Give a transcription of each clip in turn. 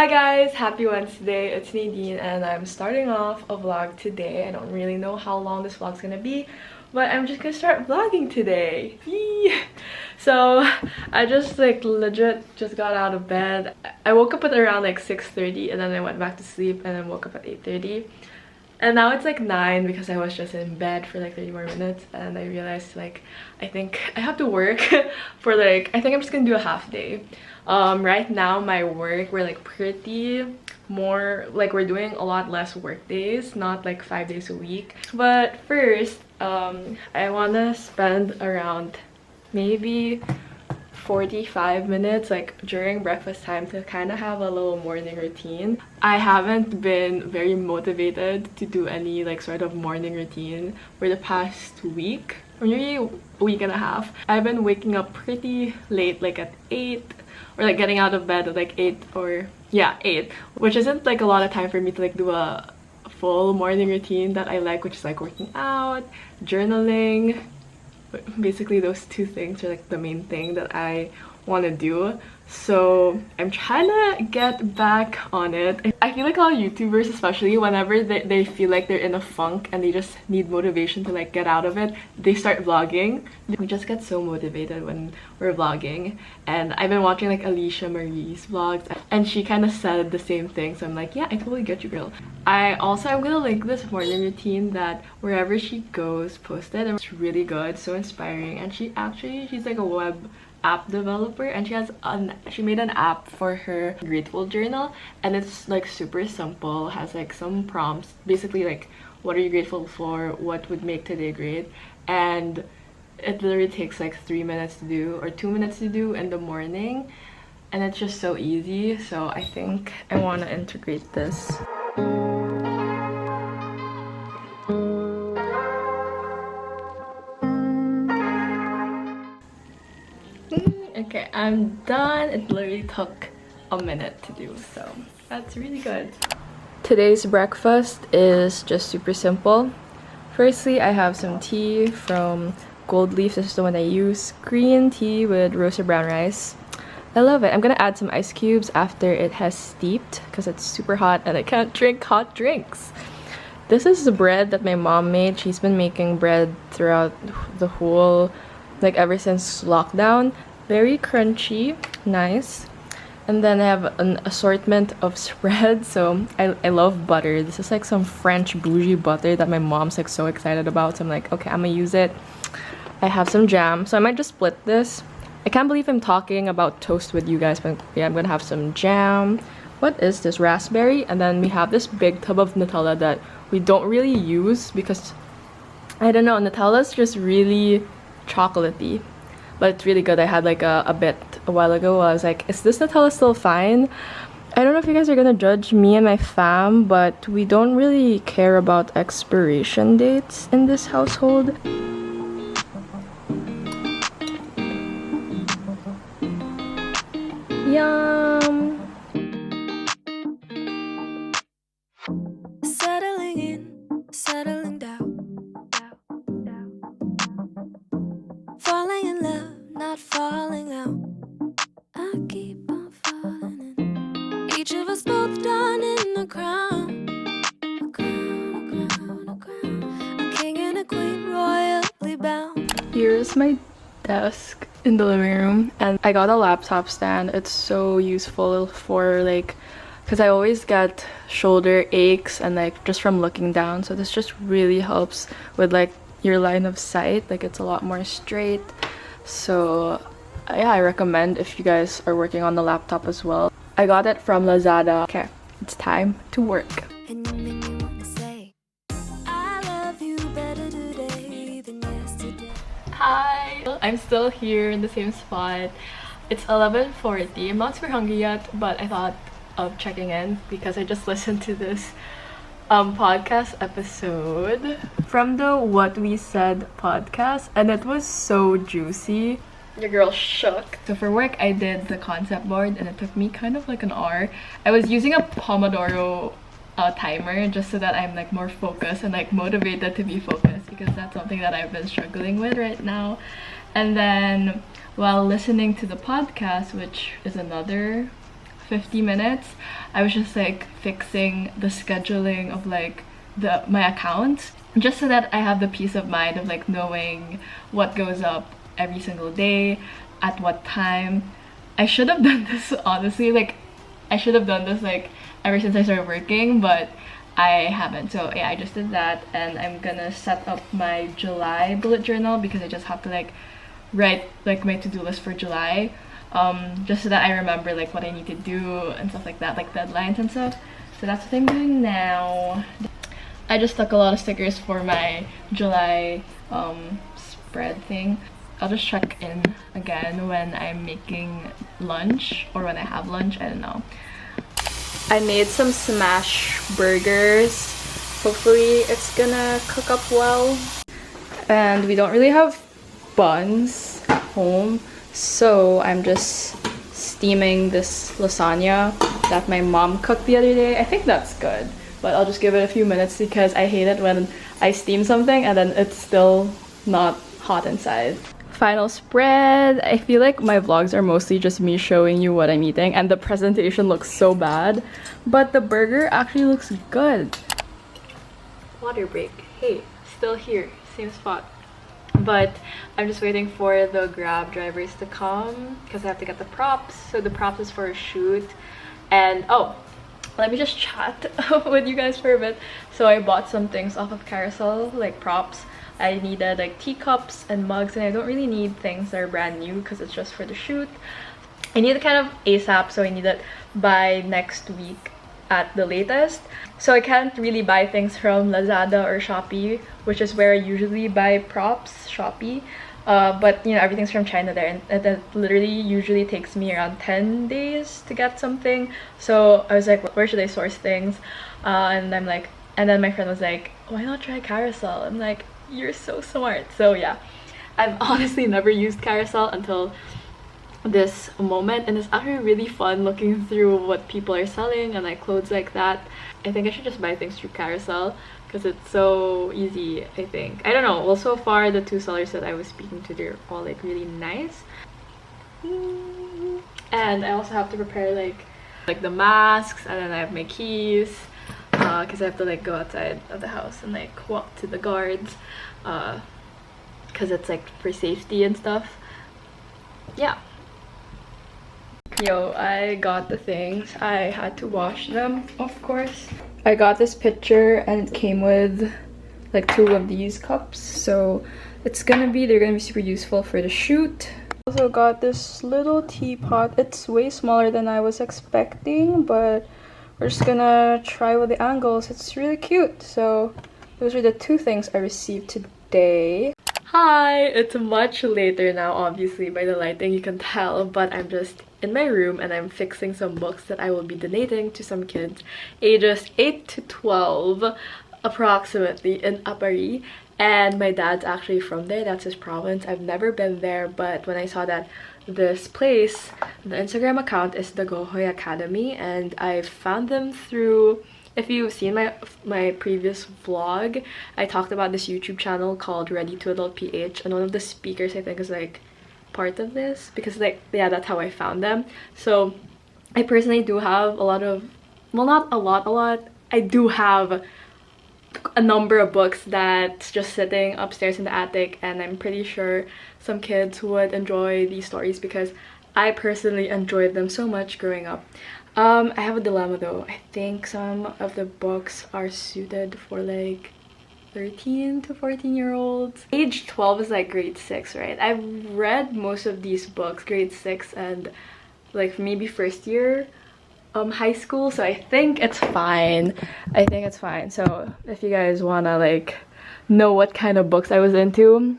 Hi guys, happy Wednesday. It's Nadine and I'm starting off a vlog today. I don't really know how long this vlog's gonna be, but I'm just gonna start vlogging today. Yee! So I just legit just got out of bed. I woke up at around 6:30 and then I went back to sleep and then woke up at 8:30. And now it's 9 because I was just in bed for 30 more minutes and I realized I think I have to work for I think I'm just gonna do a half day. Right now my work, we're pretty more we're doing a lot less work days, not 5 days a week. But first I want to spend around maybe 45 minutes during breakfast time to kind of have a little morning routine. I haven't been very motivated to do any sort of morning routine for the past week or maybe a week and a half. I've been waking up pretty late, at 8, or getting out of bed at 8, or yeah, 8, which isn't a lot of time for me to do a full morning routine that I which is working out, journaling. Basically those two things are the main thing that I want to do. So I'm trying to get back on it. I feel a lot of YouTubers, especially whenever they feel they're in a funk and they just need motivation to get out of it, they start vlogging. We just get so motivated when we're vlogging, and I've been watching Alicia Marie's vlogs and she kind of said the same thing, so I'm yeah, I totally get you, girl. I'm gonna link this morning routine that wherever she goes posted, and it's really good, so inspiring. And she's a web app developer and she made an app for her grateful journal, and it's super simple, has some prompts, basically what are you grateful for, what would make today great, and it literally takes 3 minutes to do or 2 minutes to do in the morning, and it's just so easy. So I think I want to integrate this. Okay, I'm done. It literally took a minute to do, so that's really good. Today's breakfast is just super simple. Firstly, I have some tea from Gold Leaf. This is the one I use. Green tea with roasted brown rice. I love it. I'm gonna add some ice cubes after it has steeped because it's super hot and I can't drink hot drinks. This is the bread that my mom made. She's been making bread throughout the whole, ever since lockdown. Very crunchy, nice. And then I have an assortment of spreads. So I love butter. This is some French bougie butter that my mom's so excited about. So I'm okay, I'm gonna use it. I have some jam, so I might just split this. I can't believe I'm talking about toast with you guys, but yeah, I'm gonna have some jam. What is this? Raspberry. And then we have this big tub of Nutella that we don't really use because I don't know, Nutella's just really chocolatey. But it's really good. I had a bit a while ago. I was is this Nutella still fine? I don't know if you guys are gonna judge me and my fam, but we don't really care about expiration dates in this household. Yum! Settling in, settling down. Falling in love, not falling out. I keep on falling in. Each of us both done in the crown. A crown, a crown, a crown. A king and a queen royally bound. Here's my desk in the living room, and I got a laptop stand. It's so useful for because I always get shoulder aches and just from looking down, so this just really helps with your line of sight. It's a lot more straight. So yeah, I recommend if you guys are working on the laptop as well. I got it from Lazada. Okay, it's time to work. And you make me wanna say, I love you better today than yesterday. Hi! I'm still here in the same spot. It's 11:40. I'm not super hungry yet, but I thought of checking in because I just listened to this podcast episode from the What We Said podcast, and it was so juicy. Your girl shook. So for work, I did the concept board and it took me kind of an hour. I was using a Pomodoro timer just so that I'm more focused and motivated to be focused, because that's something that I've been struggling with right now. And then while listening to the podcast, which is another 50 minutes. I was just like fixing the scheduling of like my accounts, just so that I have the peace of mind of like knowing what goes up every single day, at what time. I should have done this honestly, like I should have done this like ever since I started working, but I haven't. So yeah, I just did that, and I'm gonna set up my July bullet journal because I just have to like write like my to-do list for July, just so that I remember like what I need to do and stuff like that, like deadlines and stuff. So that's what I'm doing now. I just stuck a lot of stickers for my July spread thing. I'll just check in again when I'm making lunch or when I have lunch, I don't know. I made some smash burgers. Hopefully it's gonna cook up well. And we don't really have buns at home, so I'm just steaming this lasagna that my mom cooked the other day. I think that's good, but I'll just give it a few minutes because I hate it when I steam something and then it's still not hot inside. Final spread. I feel like my vlogs are mostly just me showing you what I'm eating, and the presentation looks so bad, but the burger actually looks good. Water break. Hey, still here, same spot. But I'm just waiting for the Grab drivers to come because I have to get the props. So the props is for a shoot. And oh, let me just chat with you guys for a bit. So I bought some things off of Carousel, like props. I needed like teacups and mugs, and I don't really need things that are brand new because it's just for the shoot. I need it kind of ASAP, so I need it by next week at the latest. So I can't really buy things from Lazada or Shopee, which is where I usually buy props, Shopee. But you know, everything's from China there, and that literally usually takes me around 10 days to get something. So I was like, where should I source things? And I'm like, and then my friend was like, why not try Carousel? I'm like, you're so smart. So yeah, I've honestly never used Carousel until this moment, and it's actually really fun looking through what people are selling and like clothes like that. I think I should just buy things through Carousel because it's so easy, I think. I don't know, well, so far the two sellers that I was speaking to, they're all like really nice. And I also have to prepare like the masks, and then I have my keys because I have to like go outside of the house and like walk to the guards because it's like for safety and stuff. Yeah. Yo, I got the things. I had to wash them, of course. I got this picture and it came with like 2 of these cups, so they're gonna be super useful for the shoot. Also got this little teapot. It's way smaller than I was expecting, but we're just gonna try with the angles. It's really cute. So those are the 2 things I received today. Hi! It's much later now, obviously by the lighting you can tell, but I'm just in my room and I'm fixing some books that I will be donating to some kids ages 8 to 12 approximately in Paris. And my dad's actually from there, that's his province. I've never been there, but when I saw that this place, the Instagram account is the Gohoy Academy, and I found them through, if you've seen my previous vlog, I talked about this YouTube channel called Ready to Adult PH, and one of the speakers I think is like part of this, because like, yeah, that's how I found them. So I personally do have a lot of, well, not a lot, I do have a number of books that's just sitting upstairs in the attic, and I'm pretty sure some kids would enjoy these stories because I personally enjoyed them so much growing up. I have a dilemma though. I think some of the books are suited for like 13 to 14-year-olds. Age 12 is like grade 6, right? I've read most of these books grade 6 and like maybe first year high school, so I think it's fine. I think it's fine. So if you guys wanna like know what kind of books I was into,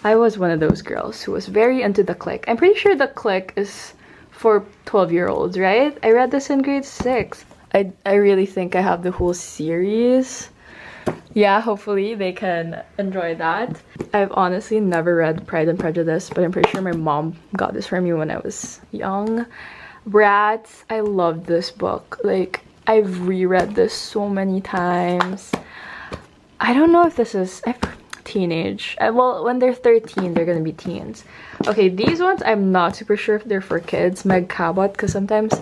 I was one of those girls who was very into The Click. I'm pretty sure The Click is for 12-year-olds, right? I read this in grade 6. I really think I have the whole series. Yeah, hopefully they can enjoy that. I've honestly never read Pride and Prejudice, but I'm pretty sure my mom got this for me when I was young. Rats, I loved this book. Like, I've reread this so many times. I don't know if this is teenage. Well, when they're 13, they're gonna be teens. Okay, these ones, I'm not super sure if they're for kids. Meg Cabot, because sometimes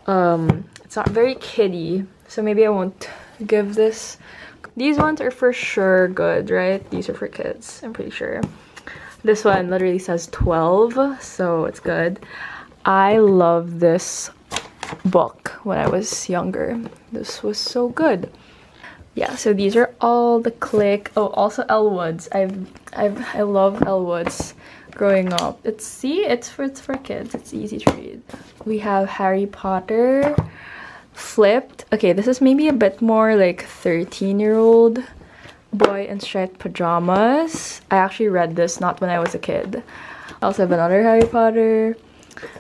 It's not very kiddie, so maybe I won't give this. These ones are for sure good, right? These are for kids, I'm pretty sure. This one literally says 12, so it's good. I love this book when I was younger. This was so good. Yeah, so these are all the Click. Oh, also Elwoods. I love Elwoods growing up. It's for kids. It's easy to read. We have Harry Potter flipped. Okay, this is maybe a bit more like 13-year-old boy in striped pajamas. I actually read this not when I was a kid. I also have another Harry Potter.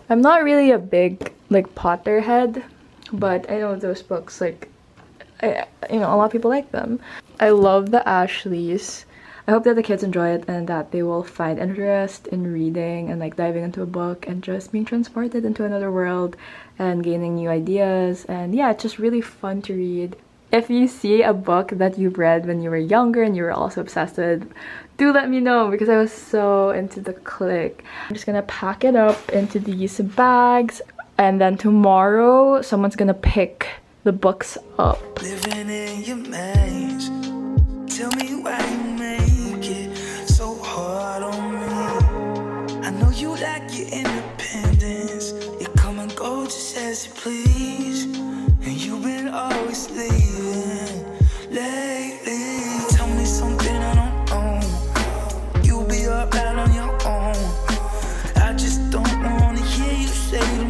I'm not really a big like Potterhead, but I know those books, like, you know, a lot of people like them. I love the Ashleys. I hope that the kids enjoy it and that they will find interest in reading and like diving into a book and just being transported into another world and gaining new ideas. And yeah, it's just really fun to read. If you see a book that you read when you were younger and you were also obsessed with, do let me know because I was so into the Click. I'm just gonna pack it up into these bags, and then tomorrow someone's gonna pick the books up. Living in your maze. Tell me why you make it so hard on me. I know you like your independence. You come and go just as you please, and you've been always leaving.